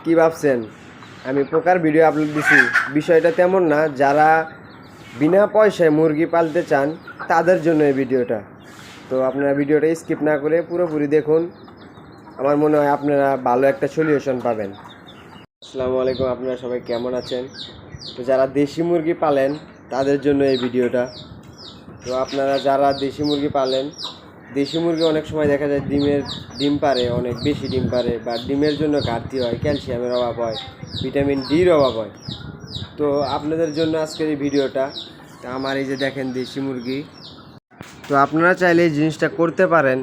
কি ভাবছেন আমি পোকার ভিডিও আপলোড দিছি? বিষয়টা তেমন না। যারা বিনা পয়সায় মুরগি পালতে চান তাদের জন্য এই ভিডিওটা। তো আপনারা ভিডিওটা স্কিপ না করে পুরোপুরি দেখুন, আমার মনে হয় আপনারা ভালো একটা সলিউশন পাবেন। আসসালামু আলাইকুম, আপনারা সবাই কেমন আছেন? তো যারা দেশি মুরগি পালেন তাদের জন্য এই ভিডিওটা। তো আপনারা যারা দেশি মুরগি পালেন, দেশি মুরগি অনেক সময় দেখা যায় ডিম পারে, অনেক বেশি ডিম পারে, বা ডিমের জন্য ঘাটতি হয়, ক্যালসিয়ামের অভাব হয়, ভিটামিন ডির অভাব হয়। তো আপনাদের জন্য আজকের এই ভিডিওটা। তা আমার এই যে দেখেন দেশি মুরগি, তো আপনারা চাইলে এই জিনিসটা করতে পারেন।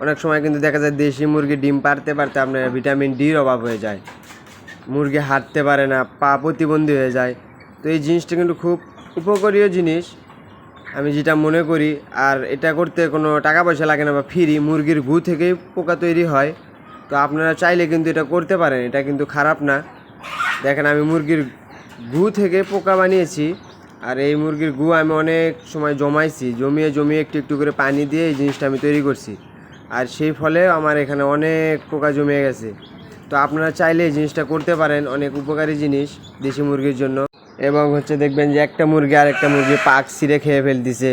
অনেক সময় কিন্তু দেখা যায় দেশি মুরগি ডিম পারতে পারতে আপনার ভিটামিন ডির অভাব হয়ে যায়, মুরগি হাঁটতে পারে না, পা প্রতিবন্ধী হয়ে যায়। তো এই জিনিসটা কিন্তু খুব উপকারী জিনিস আমি যেটা মনে করি। আর এটা করতে কোনো টাকা পয়সা লাগে না বা ফ্রি, মুরগির গু থেকেই পোকা তৈরি হয়। তো আপনারা চাইলে কিন্তু এটা করতে পারেন, এটা কিন্তু খারাপ না। দেখেন আমি মুরগির গু থেকে পোকা বানিয়েছি, আর এই মুরগির গু আমি অনেক সময় জমিয়ে জমিয়ে একটু একটু করে পানি দিয়ে এই জিনিসটা আমি তৈরি করছি, আর সেই ফলে আমার এখানে অনেক পোকা জমে গেছে। তো আপনারা চাইলে এই জিনিসটা করতে পারেন, অনেক উপকারী জিনিস দেশি মুরগির জন্য। এবং দেখবেন যে একটা মুরগি আরেকটা মুরগি পাক ছিঁড়ে খেয়ে ফেলতেছে,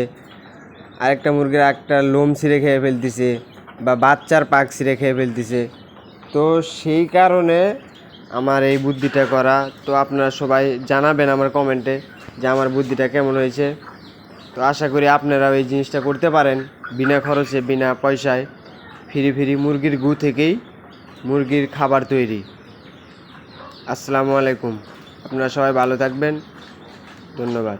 আরেকটা মুরগির একটা লোম ছিঁড়ে খেয়ে ফেলতেছে, বা বাচ্চার পাক ছিঁড়ে খেয়ে ফেলতেছে। তো সেই কারণে আমার এই বুদ্ধিটা করা। তো আপনারা সবাই জানাবেন আমার কমেন্টে যে আমার বুদ্ধিটা কেমন হয়েছে। তো আশা করি আপনারাও এই জিনিসটা করতে পারেন বিনা খরচে, বিনা পয়সায়, ফ্রি মুরগির গু থেকেই মুরগির খাবার তৈরি। আসসালামু আলাইকুম, আপনারা সবাই ভালো থাকবেন, ধন্যবাদ।